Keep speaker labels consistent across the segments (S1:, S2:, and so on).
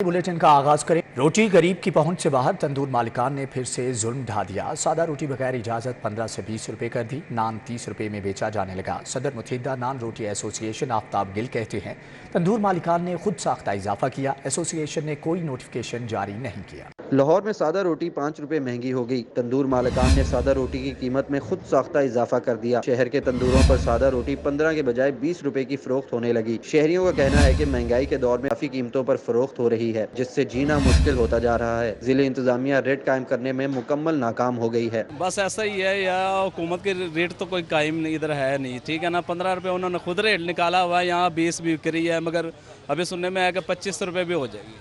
S1: Bulletin का आगाज करें। रोटी गरीब की पहुंच से बाहर, तंदूर मालिकान ने फिर से जुल्म ढा दिया। सादा रोटी बगैर इजाजत 15 से 20 रुपए कर दी। नान 30 रुपए में बेचा जाने लगा। सदर मुत्तहिदा नान रोटी एसोसिएशन आफ्ताब गिल कहते हैं, तंदूर मालिकान ने खुद साख्ता इजाफा किया। एसोसिएशन ने कोई नोटिफिकेशन जारी नहीं किया।
S2: लाहौर में सादा रोटी 5 रुपए महंगी हो गई। तंदूर मालिकान ने सादा रोटी की कीमत में खुद साख्ता इजाफा कर दिया। शहर के तंदूरों पर सादा रोटी 15 के बजाय 20 रुपए की फरोख्त होने लगी। शहरियों का कहना है कि महंगाई के दौर में काफी कीमतों पर फरोख्त हो रही है, जिससे जीना मुश्किल होता जा रहा है। जिले इंतजामिया रेट कायम करने में मुकम्मल नाकाम हो गई है।
S3: बस ऐसा ही है, या हुकूमत के रेट तो कोई कायम नहीं इधर है नहीं, ठीक है ना। 15 रुपये उन्होंने खुद रेट निकाला हुआ है, यहाँ 20 भी बिक रही है, मगर अभी सुनने में आया कि 25 रुपये भी हो जाएगी।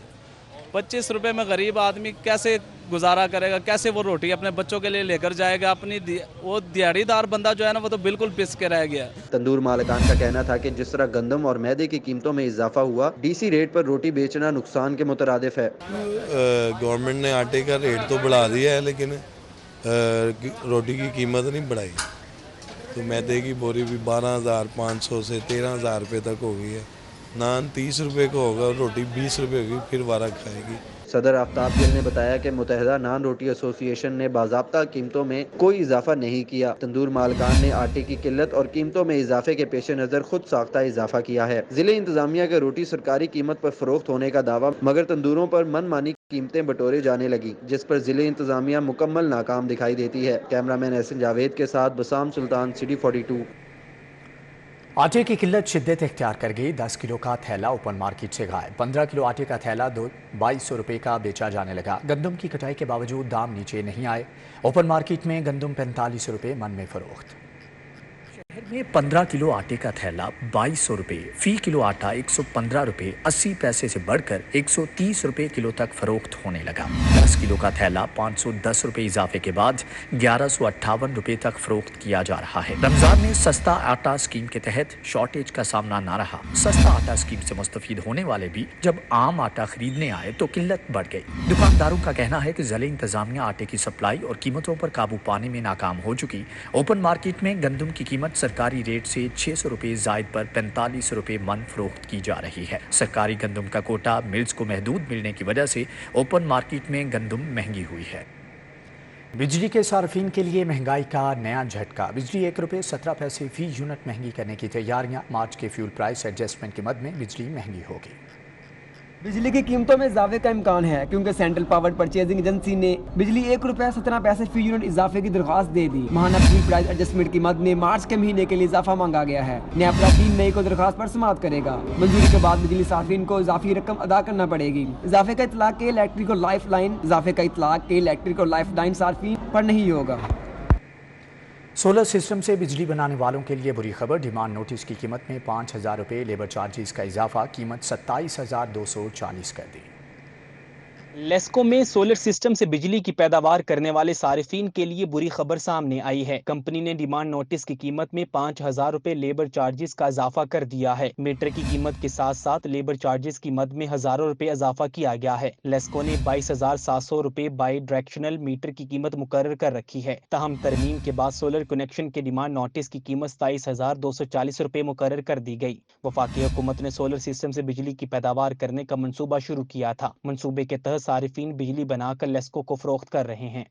S3: 25 रुपये में गरीब आदमी कैसे गुजारा करेगा, कैसे वो रोटी अपने बच्चों के लिए लेकर जाएगा। अपनी वो दिहाड़ीदार बंदा जो है ना, वो तो बिल्कुल पिस के रह गया।
S2: तंदूर मालिकान का कहना था कि जिस तरह गंदम और मैदे की कीमतों में इजाफा हुआ, डीसी रेट पर रोटी बेचना नुकसान के मुतरादिफ है।
S4: गवर्नमेंट ने आटे का रेट तो बढ़ा दिया है, लेकिन रोटी की कीमत नहीं बढ़ाई। तो मैदे की बोरी भी 12,500 से 13,000 रुपये तक हो गई है। नान 30 रुपये को होगा, रोटी 20 रुपये होगी, फिर वारा खाएगी।
S2: सदर आफ्ताब गिल ने बताया कि मुत्तहिदा नान रोटी एसोसिएशन ने बाज़ाब्ता कीमतों में कोई इजाफा नहीं किया। तंदूर मालिकान ने आटे की किल्लत और कीमतों में इजाफे के पेश नज़र खुद साख्ता इजाफा किया है। जिले इंतजामिया के रोटी सरकारी कीमत पर फरोख्त होने का दावा, मगर तंदूरों पर मनमानी कीमतें बटोरे जाने लगी, जिस पर जिले इंतजामिया मुकम्मल नाकाम दिखाई देती है। कैमरामैन एहसन जावेद के साथ बसाम सुल्तान, सिटी 42।
S1: आटे की किल्लत शिद्दत इख्तियार कर गई। 10 किलो का थैला ओपन मार्केट से गायब। 15 किलो आटे का थैला 2200 रुपये का बेचा जाने लगा। गंदम की कटाई के बावजूद दाम नीचे नहीं आए। ओपन मार्केट में गंदम 45 रुपये मन में फरोख्त। शहर में 15 किलो आटे का थैला 2200 रुपये, फी किलो आटा 115 रुपये 80 पैसे से बढ़कर 130 रुपये किलो तक फरोख्त होने लगा। 10 किलो का थैला 510 रुपये इजाफे के बाद 1158 रुपये तक फरोख्त किया जा रहा है। रमजान में सस्ता आटा स्कीम के तहत शॉर्टेज का सामना न रहा। सस्ता आटा स्कीम से मुस्तफीद होने वाले भी जब आम आटा खरीदने आए तो किल्लत बढ़ गई। दुकानदारों का कहना है कि जिले इंतजामिया आटे की सप्लाई और कीमतों पर काबू पाने में नाकाम हो चुकी। ओपन मार्केट में गंदम की कीमत सरकारी रेट से 600 रुपये जायद पर 45 रुपये मन फरोख्त की जा रही है। सरकारी गंदम का कोटा मिल्स को महदूद मिलने की वजह से ओपन मार्केट में गंदम महंगी हुई है। बिजली के सार्फिन के लिए महंगाई का नया झटका। बिजली 1 रुपये 17 पैसे फी यूनिट महंगी करने की तैयारियां। मार्च के फ्यूल प्राइस एडजस्टमेंट के मद में बिजली महंगी होगी।
S5: बिजली की कीमतों में इजाफे का इम्कान है, क्योंकि सेंट्रल पावर परचेजिंग एजेंसी ने बिजली 1 रुपया 17 पैसे फी यूनिट इजाफे की दरख्वास्त दे दी। माहाना फ्यूल प्राइस एडजस्टमेंट की मद में मार्च के महीने के लिए इजाफा मांगा गया है। नेपरा 3 मई को दरख्वास्त पर समाअत करेगा। मंजूरी के बाद बिजली सार्फिन को इजाफी रकम अदा करना पड़ेगी। इजाफे का इतलाक के इलेक्ट्रिक और लाइफ लाइन सार्फिन पर नहीं होगा।
S1: सोलर सिस्टम से बिजली बनाने वालों के लिए बुरी खबर। डिमांड नोटिस की कीमत में 5,000 रुपये, लेबर चार्जेस का इजाफा, कीमत 27,240 कर दी।
S6: लेस्को में सोलर सिस्टम से बिजली की पैदावार करने वाले सारिफीन के लिए बुरी खबर सामने आई है। कंपनी ने डिमांड नोटिस की कीमत में 5,000 रुपये लेबर चार्जेस का इजाफा कर दिया है। मीटर की कीमत के साथ साथ लेबर चार्जेस की मद में हजारों रुपए इजाफा किया गया है। लेस्को ने 22,700 रुपये बाई डायरेक्शनल मीटर की कीमत मुकर्रर कर रखी है। ताहम तरमीम के बाद सोलर कनेक्शन के डिमांड नोटिस की कीमत 27,240 रुपये मुकर्रर कर दी गई। वफाकी हुकूमत ने सोलर सिस्टम से बिजली की पैदावार करने का मंसूबा शुरू किया था। मंसूबे के तहत सारिफीन बिजली बनाकर लेस्को को फरोख्त कर रहे हैं।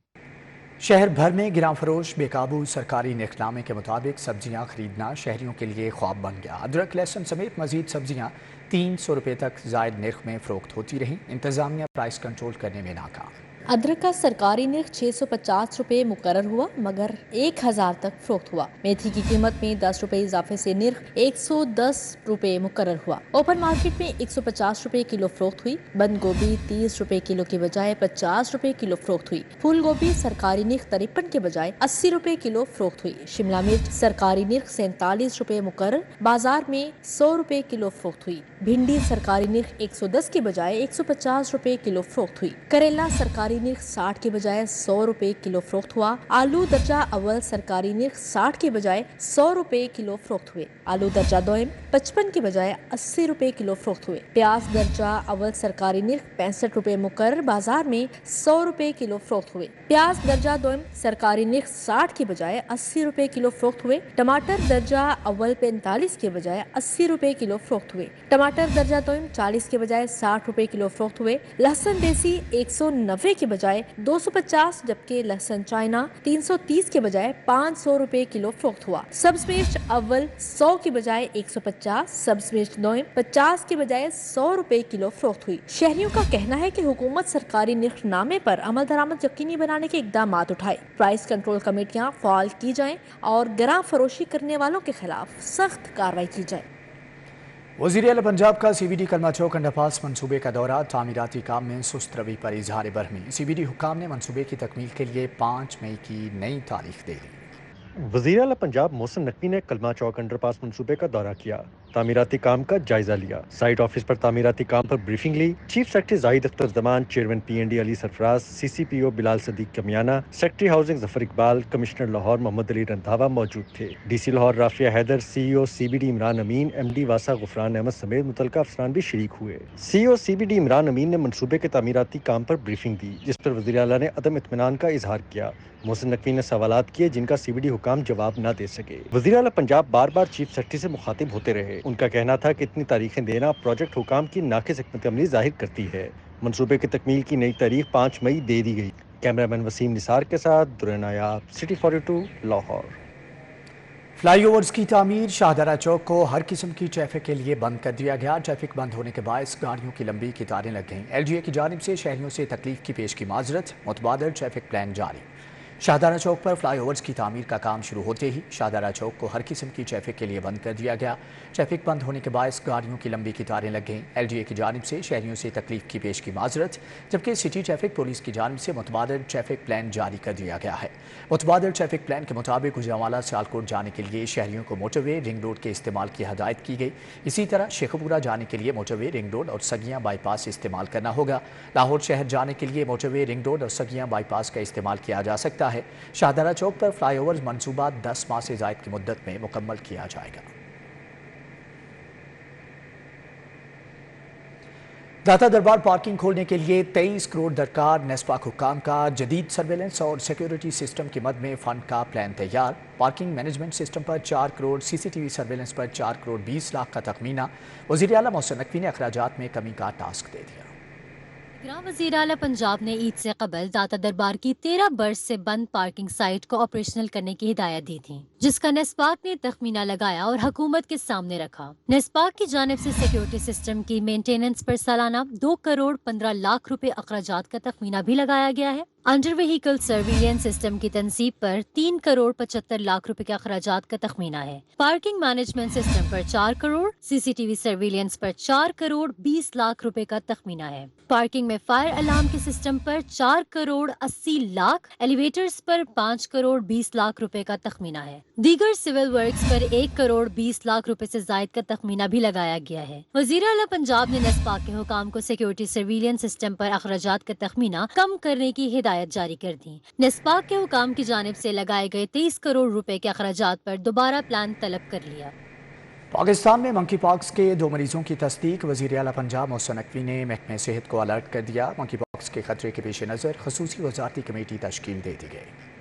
S1: शहर भर में गिरां फरोश बेकाबू। सरकारी निखनामे के मुताबिक सब्जियां खरीदना शहरियों के लिए ख्वाब बन गया। अदरक, लहसुन समेत मजीद सब्जियां 300 रुपये तक जायद निर्ख में फरोख्त होती रहीं। इंतजामिया प्राइस कंट्रोल करने में नाकाम।
S7: अदरक का सरकारी निर्ख 650 रुपये मुकर्रर हुआ, मगर 1,000 तक फरोख्त हुआ। मेथी की कीमत में 10 रुपये इजाफे से निर्ख 110 रुपये मुकर्रर हुआ। ओपन मार्केट में 150 रुपये किलो फरोख्त हुई। बंद गोभी 30 रुपये किलो की बजाय 50 रुपये किलो फरोख्त हुई। फूल गोभी सरकारी निर्ख 53 के बजाय 80 रुपये किलो फरोख्त हुई। शिमला मिर्च सरकारी निर्ख 47 रुपये मुकर्रर, बाजार में 100 रुपये किलो फरोख्त हुई। भिंडी सरकारी निर्ख 110 के बजाय 150 रुपये किलो फरोख्त हुई। करेला सरकारी निर्ख 60 के बजाय 100 रुपये किलो फरोख्त हुआ। आलू दर्जा अव्वल सरकारी निर्ख 60 के बजाय 100 रुपये किलो फरोख्त हुए। आलू दर्जा दोयम 55 के बजाय 80 रुपये किलो फरोख्त हुए। प्याज दर्जा अव्वल सरकारी निर्ख 65 रुपये मुकर्रर, बाजार में 100 रुपये किलो फरोख्त हुए। प्याज दर्जा दोयम सरकारी निर्ख 60 के बजाय 80 रुपये किलो फरोख्त हुए। टमाटर दर्जा अव्वल 45 के बजाय 80 रुपये किलो फरोख्त हुए। टमाटर टमाटर दर्जा दोम 40 के बजाय 60 रुपए किलो फरोख्त हुए। लहसुन देसी 190 के बजाय 250, जबकि लहसुन चाइना 330 के बजाय 500 रुपए किलो फरोख्त हुआ। सब्ज मिर्च अव्वल 100 की बजाय 150, सब्ज मिर्च दोम 50 के बजाय 100 रुपए किलो फरोख्त हुई। शहरियों का कहना है कि हुकूमत सरकारी निर्खनामे पर अमल दरामद यकीनी बनाने के इकदाम उठाए, प्राइस कंट्रोल कमेटियां फाल की जाएं और गरा फरोशी करने वालों के खिलाफ सख्त कार्रवाई की जाए।
S1: वज़ीर आला पंजाब का CBD कलमा चौक अंडरपास मंसूबे का दौरा, तामीराती काम में सुस्त रवि पर इजहार बरहमी। CBD हुक्काम ने मंसूबे की तकमील के लिए 5 मई की नई तारीख दे दी।
S8: वज़ीर आला पंजाब मोहसिन नकवी ने कलमा चौक अंडरपास मंसूबे का दौरा किया, तामीराती काम का जायजा लिया, साइट ऑफिस पर तामीराती काम पर ब्रीफिंग ली। Chief secretary Zahid Akhtar Zaman, chairman PND Ali Sarfraz, CCPO Bilal Sadiq Kamiana, secretary housing Zafar Iqbal, commissioner Lahore Mohammad Ali Randhawa मौजूद थे। DC Lahore Rafia Haider, CEO CBD Imran अमीन, MD वासा गुफरान अहमद समेत मुतलका अफसरान भी शरीक हुए। CEO CBD इमरान अमीन ने मंसूबे के तामीराती काम पर ब्रीफिंग दी, जिस पर वज़ीर आला ने अदम इत्मीनान का इजहार किया। मोहसिन नकवी ने सवालात किए जिनका CBD हुकाम जवाब न दे सके। वज़ीर आला पंजाब बार बार चीफ सेक्रेटरी से मुखातिब होते रहे। उनका कहना था कि इतनी तारीखें देना प्रोजेक्ट हुकाम की नाक़िस हिकमत अमली जाहिर करती है। मंसूबे की तकमील की नई तारीख 5 मई दे दी गई। कैमरामैन वसीम निसार के साथ दुर्र नायाब, सिटी 42 लाहौर।
S1: फ्लाई ओवर्स की तामीर, शाहदरा चौक को हर किस्म की ट्रैफिक के लिए बंद कर दिया गया। ट्रैफिक बंद होने के बायस गाड़ियों की लंबी कतारें लग गईं। LGA की जानिब से शहरियों से तकलीफ की पेश की माजरत, मुतबादल ट्रैफिक प्लान जारी। शाहदरा चौक पर फ्लाई ओवर्स की तामीर का काम शुरू होते ही शाहदरा चौक को हर किस्म की ट्रैफिक के लिए बंद कर दिया गया। ट्रैफिक बंद होने के बायस गाड़ियों की लंबी कतारें लग गईं। LGA की जानिब से शहरियों से तकलीफ की पेश की माजरत, जबकि सिटी ट्रैफिक पुलिस की जानिब से मुतबादल ट्रैफिक प्लान जारी कर दिया गया है। मुतबादल ट्रैफिक प्लान के मुताबिक गुजरांवाला सियालकोट जाने के लिए शहरियों को मोटरवे रिंग रोड के इस्तेमाल की हदायत की गई। इसी तरह शेखपुरा जाने के लिए मोटरवे रिंग रोड और सगियां बाईपास इस्तेमाल करना होगा। लाहौर शहर जाने के लिए मोटरवे रिंग रोड और सगियां बाईपास का इस्तेमाल किया जा सकता है। शाहदरा चौक पर फ्लाई ओवर मनसूबा 10 माह से ज़ायद की मुद्दत में मुकम्मल किया जाएगा। दाता दरबार पार्किंग खोलने के लिए 23 करोड़ दरकार। नेस्पाक हुक्काम का जदीद सर्वेलेंस और सिक्योरिटी सिस्टम की मद में फंड का प्लान तैयार। पार्किंग मैनेजमेंट सिस्टम पर 4 करोड़, CCTV सर्वेलेंस पर 4 करोड़ 20 लाख का तखमीना। वज़ीर आला मोहसिन नकवी ने अखराजात में कमी का टास्क दे दिया।
S9: वज़ीर आला पंजाब ने ईद से कबल दाता दरबार की 13 बर्स से बंद पार्किंग साइट को ऑपरेशनल करने की हिदायत दी थी, जिसका नेस्पाक ने तखमीना लगाया और हुकूमत के सामने रखा। नेस्पाक की जानिब से सिक्योरिटी सिस्टम की मेंटेनेंस पर सालाना 2 करोड़ 15 लाख रुपए अखराजात का तखमीना भी लगाया गया है। अंडर व्हीकल सर्विलियंस सिस्टम की तनसीब पर 3 करोड़ 75 लाख रुपए के अखराजात का तखमीना है। पार्किंग मैनेजमेंट सिस्टम पर 4 करोड़, CCTV सर्विलियंस पर 4 करोड़ 20 लाख रुपए का तखमीना है। पार्किंग में फायर अलार्म के सिस्टम पर 4 करोड़ 80 लाख, एलिवेटर्स पर 5 करोड़ 20 लाख रुपए का तखमीना है। दीगर सिविल वर्क्स पर 1 करोड़ 20 लाख रुपए से जायद का तखमीना भी लगाया गया है। वज़ीर आला पंजाब ने नेस्पाक के हुकाम को सिक्योरिटी सर्विलियंस सिस्टम पर अखराजात का तखमीना कम करने की हिदायत जारी कर दी। नेस्पाक के हुकाम की जानिब से लगाए गए 23 करोड़ रुपए के अखराजात पर दोबारा प्लान तलब कर लिया।
S1: पाकिस्तान में मंकी पॉक्स के 2 मरीजों की तस्दीक। वज़ीर आला पंजाब मोहसिन नकवी ने महकमे सेहत को अलर्ट कर दिया। मंकी पॉक्स के खतरे के पेश नज़र खसूसी वज़ारती कमेटी तश्कील दे दी गई।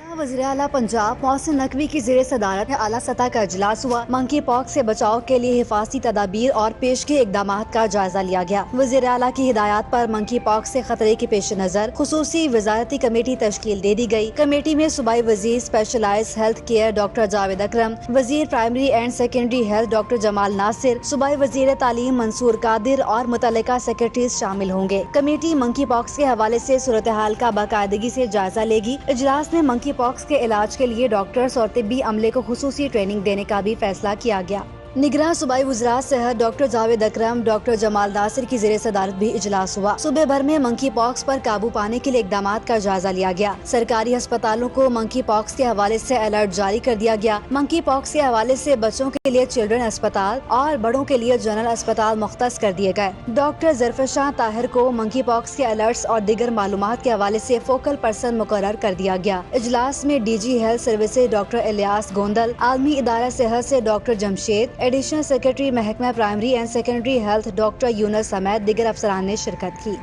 S10: वज़ीर आला पंजाब मोहसिन नकवी की ज़ेर सदारत में आला सतह का इजलास हुआ। मंकी पॉक्स से बचाव के लिए हिफाजती तदाबीर और पेशगी इकदामात का जायजा लिया गया। वज़ीर आला की हिदायत पर मंकी पॉक्स से खतरे के पेश नज़र खुसूसी वज़ारती कमेटी तश्कील दे दी गई। कमेटी में सूबाई वज़ीर specialize health care doctor Javed Akram, वज़ीर primary and secondary health doctor Jamal Nasir, सूबाई वज़ीर तालीम मंसूर कादिर और मुतल्लिका सेक्रेटरीज शामिल होंगे। कमेटी मंकी पॉक्स के हवाले से सूरत हाल का बाकायदगी से जायजा लेगी। इजलास में मंकी पॉक्स के इलाज के लिए डॉक्टर्स और तिब्बी अमले को खुसूसी ट्रेनिंग देने का भी फैसला किया गया। निगरान सूबाई वज़रात सेहत डॉक्टर जावेद अकरम, डॉक्टर जमाल नासिर की ज़ेर सदारत भी इजलास हुआ। सूबे भर में मंकी पॉक्स पर काबू पाने के लिए इकदामात का जायजा लिया गया। सरकारी अस्पतालों को मंकी पॉक्स के हवाले से अलर्ट जारी कर दिया गया। मंकी पॉक्स के हवाले से बच्चों के लिए चिल्ड्रन अस्पताल और बड़ों के लिए जनरल अस्पताल मुख्तस कर दिए गए। डॉक्टर ज़रफ़शाह ताहिर को मंकी पॉक्स के अलर्ट्स और दीगर मालूमात के हवाले से फोकल पर्सन मुकर्रर कर दिया गया। इजलास में DG health services doctor Ilyas Gondal, आलमी इदारा सेहत से डॉक्टर जमशेद, एडिशनल सेक्रेटरी महकमा primary and secondary health doctor Younas समेत दीगर अफसरान ने शिरकत की।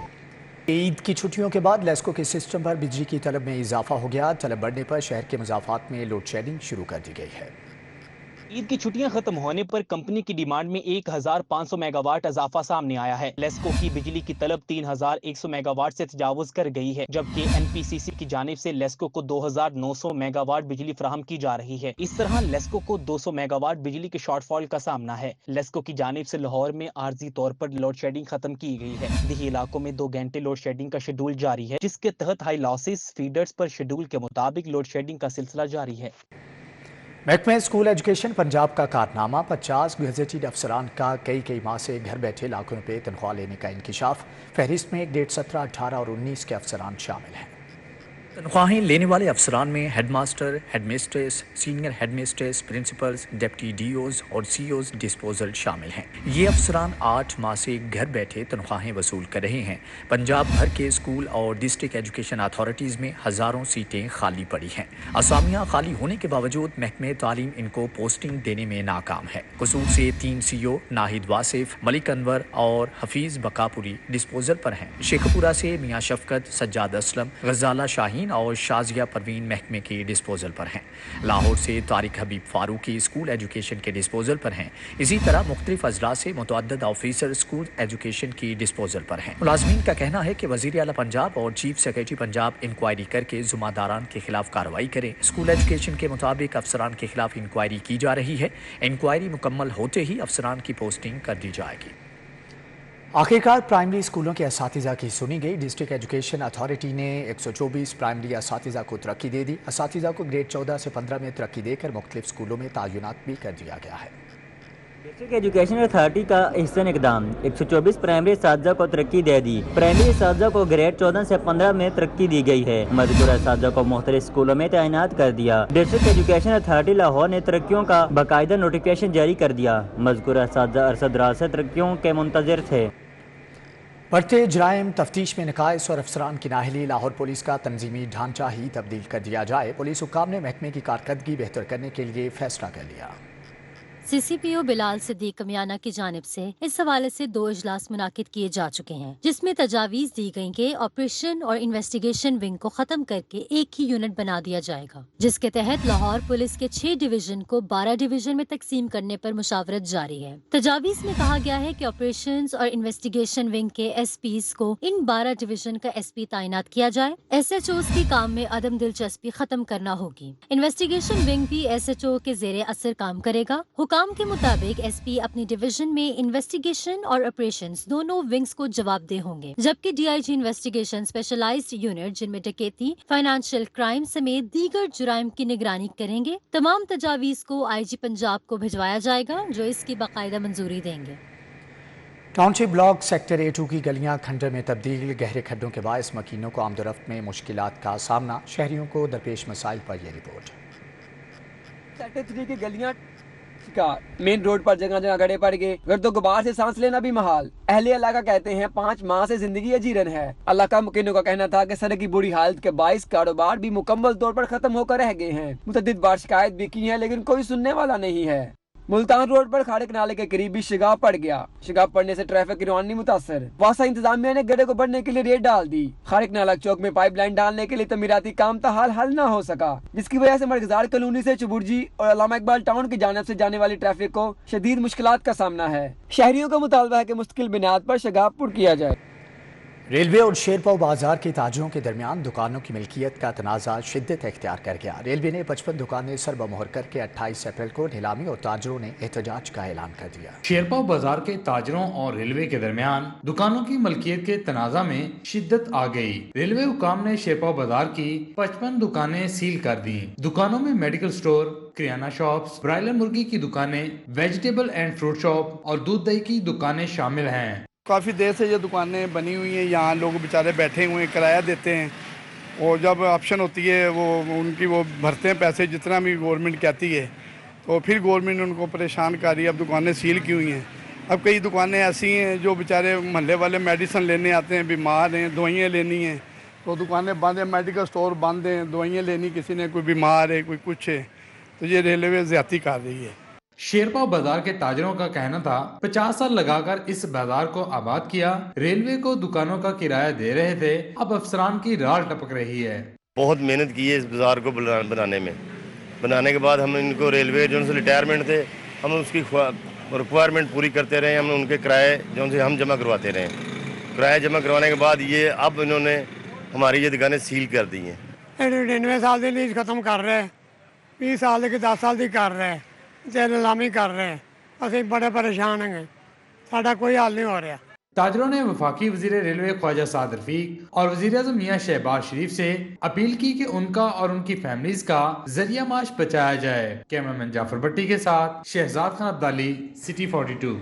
S1: ईद की छुट्टियों के बाद लेस्को के सिस्टम पर बिजली की तलब में इजाफा हो गया। तलब बढ़ने पर शहर के मज़ाफात में लोड शेडिंग शुरू कर दी गई है।
S6: عید کی چھٹیاں ختم ہونے پر کمپنی کی ڈیمانڈ میں 1500 میگا واٹ اضافہ سامنے آیا ہے۔ لیسکو کی بجلی کی طلب 3100 میگا واٹ سے تجاوز کر گئی ہے، جبکہ این پی سی سی کی جانب سے لیسکو کو 2900 میگا واٹ بجلی فراہم کی جا رہی ہے۔ اس طرح لیسکو کو 200 میگا واٹ بجلی کے شارٹ فال کا سامنا ہے۔ لیسکو کی جانب سے لاہور میں عارضی طور پر لوڈ شیڈنگ ختم کی گئی ہے۔ دیہی علاقوں میں 2 گھنٹے لوڈ شیڈنگ کا شیڈول جاری ہے، جس کے تحت ہائی لاسز فیڈرز پر شیڈول کے مطابق لوڈ شیڈنگ کا سلسلہ جاری ہے۔
S1: محکمہ اسکول ایجوکیشن پنجاب کا کارنامہ 50 گزٹیڈ افسران کا کئی ماہ سے گھر بیٹھے لاکھوں روپے تنخواہ لینے کا انکشاف۔ فہرست میں 1 ڈیٹ 17, 18 اور 19 کے افسران شامل ہیں۔ تنخواہیں لینے والے افسران میں head master, head mistress, senior head mistress, principals, deputy DOs اور سی اوز ڈسپوزل شامل ہیں۔ یہ افسران 8 ماہ سے گھر بیٹھے تنخواہیں وصول کر رہے ہیں۔ پنجاب بھر کے اسکول اور ڈسٹرکٹ ایجوکیشن اتھارٹیز میں ہزاروں سیٹیں خالی پڑی ہیں۔ اسامیاں خالی ہونے کے باوجود محکمہ تعلیم ان کو پوسٹنگ دینے میں ناکام ہے۔ قصور سے 3 سی او ناہید واصف، ملک انور اور حفیظ بقاپوری ڈسپوزل پر ہیں۔ شیخپورہ سے میاں شفقت، سجاد اسلم، غزالہ شاہین اور شازیہ پروین محکمے کے ڈسپوزل پر ہیں۔ لاہور سے طارق حبیب فاروقی اسکول ایجوکیشن کے ڈسپوزل پر ہیں۔ اسی طرح مختلف اضلاع سے متعدد آفیسر اسکول ایجوکیشن کی ڈسپوزل پر ہیں۔ ملازمین کا کہنا ہے کہ وزیر اعلیٰ پنجاب اور چیف سیکریٹری پنجاب انکوائری کر کے ذمہ داران کے خلاف کارروائی کریں۔ اسکول ایجوکیشن کے مطابق افسران کے خلاف انکوائری کی جا رہی ہے۔ انکوائری مکمل ہوتے ہی افسران کی پوسٹنگ کر دی جائے گی۔ آخرکار پرائمری اسکولوں کے اساتذہ کی سنی گئی۔ ڈسٹرکٹ ایجوکیشن اتھارٹی نے 124 پرائمری اساتذہ کو ترقی دے دی۔ اساتذہ کو گریڈ 14 سے 15 میں ترقی دے کر مختلف اسکولوں میں تعینات بھی کر دیا گیا ہے۔
S11: ڈسٹرکٹ ایجوکیشن اتھارٹی کا احسن اقدام 124 پرائمری اساتذہ کو ترقی دے دی۔ پرائمری اساتذہ کو گریڈ 14 سے 15 میں ترقی دی گئی ہے۔ مذکورہ اساتذہ کو مختلف اسکولوں میں تعینات کر دیا۔ ڈسٹرکٹ ایجوکیشن اتھارٹی لاہور نے ترقیوں کا باقاعدہ نوٹیفکیشن جاری کر دیا۔ مذکورہ اساتذہ عرصہ دراز سے ترقیوں کے منتظر تھے۔
S1: بڑھتے جرائم تفتیش میں نقائص اور افسران کی نااہلی، لاہور پولیس کا تنظیمی ڈھانچہ ہی تبدیل کر دیا جائے۔ پولیس حکام نے محکمے کی کارکردگی بہتر کرنے کے لیے فیصلہ کر لیا۔
S9: سی سی پی او بلال صدیق کمیانہ کی جانب سے اس حوالے سے 2 اجلاس منعقد کیے جا چکے ہیں، جس میں تجاویز دی گئی کہ آپریشن اور انویسٹیگیشن ونگ کو ختم کر کے ایک ہی یونٹ بنا دیا جائے گا، جس کے تحت لاہور پولیس کے 6 ڈویژن کو 12 ڈویژن میں تقسیم کرنے پر مشاورت جاری ہے۔ تجاویز میں کہا گیا ہے کہ آپریشنز اور انویسٹیگیشن ونگ کے ایس پیز کو ان 12 ڈویژن کا ایس پی تعینات کیا جائے۔ ایس ایچ اوز کی کام میں عدم دلچسپی ختم کرنا ہوگی۔ انویسٹیگیشن ونگ بھی ایس ایچ او کے زیر اثر کام کرے گا۔ حکام کے مطابق ایس پی اپنی ڈویژن میں انویسٹیگیشن اور آپریشنز دونوں ونگز کو جواب دہ ہوں گے، جبکہ D I G investigation specialised unit جن میں ڈکیتی، فائنانشل کرائم سمیت دیگر جرائم کی نگرانی کریں گے۔ تمام تجاویز کو آئی جی پنجاب کو بھجوایا جائے گا، جو اس کی باقاعدہ منظوری دیں گے۔
S1: ٹاؤن شپ بلاک سیکٹر A2 کی گلیاں کھنڈر میں تبدیل، گہرے کھڈوں کے باعث مکینوں کو آمد و رفت میں مشکلات کا سامنا، شہریوں کو درپیش مسائل پر یہ رپورٹ۔
S5: سیکٹر 3 کی گلیاں کا مین روڈ پر جگہ جگہ گڑے پڑ گئے، گرد و غبار سے سانس لینا بھی محال۔ اہل علاقہ کہتے ہیں 5 ماہ سے زندگی اجیرن ہے۔ علاقہ مکینوں کا کہنا تھا کہ سڑک کی بری حالت کے باعث کاروبار بھی مکمل طور پر ختم ہو کر رہ گئے ہیں۔ متعدد بار شکایت بھی کی ہے لیکن کوئی سننے والا نہیں ہے۔ ملتان روڈ پر کھاڑک نالے کے قریب بھی شگاف پڑ گیا، شگاف پڑنے سے ٹریفک کی روانی متاثر۔ واسطہ انتظامیہ نے گڈھے کو بڑھنے کے لیے ریت ڈال دی۔ کھاڑک نالہ چوک میں پائپ لائن ڈالنے کے لیے تعمیراتی کام تاحال حل نہ ہو سکا، جس کی وجہ سے مرغزار کالونی سے چبرجی اور علامہ اقبال ٹاؤن کی جانب سے جانے والی ٹریفک کو شدید مشکلات کا سامنا ہے۔ شہریوں کا مطالبہ ہے کہ مستقل بنیاد پر شگاف پر کیا جائے۔
S1: ریلوے اور شیرپاؤ بازار کے تاجروں کے درمیان دکانوں کی ملکیت کا تنازع شدت اختیار کر گیا۔ ریلوے نے 55 دکانیں سر بمہر کر کے 28 اپریل کو نیلامی اور تاجروں نے احتجاج کا اعلان کر دیا۔
S12: شیرپاؤ بازار کے تاجروں اور ریلوے کے درمیان دکانوں کی ملکیت کے تنازع میں شدت آ گئی۔ ریلوے حکام نے شیرپاؤ بازار کی 55 دکانیں سیل کر دیں۔ دکانوں میں میڈیکل سٹور، کریانہ شاپس، برائلر مرغی کی دکانیں، ویجیٹیبل اینڈ فروٹ شاپ اور دودھ دہی کی دکانیں شامل ہیں۔
S13: کافی دیر سے یہ دکانیں بنی ہوئی ہیں، یہاں لوگ بیچارے بیٹھے ہوئے ہیں، کرایہ دیتے ہیں اور جب آپشن ہوتی ہے وہ ان کی وہ بھرتے ہیں پیسے جتنا بھی گورنمنٹ کہتی ہے، تو پھر گورنمنٹ ان کو پریشان کر رہی ہے۔ اب دکانیں سیل کی ہوئی ہیں۔ اب کئی دکانیں ایسی ہیں جو بیچارے محلے والے میڈیسن لینے آتے ہیں، بیمار ہیں، دوائیاں لینی ہیں، تو دکانیں بند ہیں، میڈیکل سٹور بند ہیں، دوائیاں لینی کسی نے، کوئی بیمار ہے، کوئی کچھ ہے، تو یہ ریلوے زیادتی کر رہی ہے۔
S12: شیرپاؤ بازار کے تاجروں کا کہنا تھا 50 سال لگا کر اس بازار کو آباد کیا، ریلوے کو دکانوں کا کرایہ دے رہے تھے، اب افسران کی رال ٹپک رہی ہے۔
S14: بہت محنت کی ہے اس بازار کو بنانے میں، बनाने के बाद हम इनको रेलवे जो उनसे रिटायरमेंट थे हम उसकी रिक्वायरमेंट पूरी करते रहे, हम उनके किराए जो उनसे हम जमा करवाते रहे। किराया जमा करवाने के बाद ये अब इन्होंने हमारी ये दुकानें सील कर दी हैं।
S15: 99 साल की लीज खत्म कर रहे, 20 साल की 10 साल की कर रहे, नीलामी कर रहे, असी बड़े परेशान हैं, साडा कोई हल नहीं हो रहा।
S12: ताजरों ने वफाकी वजीर रेलवे ख्वाजा साद रफीक और वजीर आज़म मियां शहबाज शरीफ से अपील की कि उनका और उनकी फैमिलीज का जरिया माश बचाया जाए। कैमरामैन जाफर भट्टी के साथ शहजाद खान अब्दाली, सिटी 42।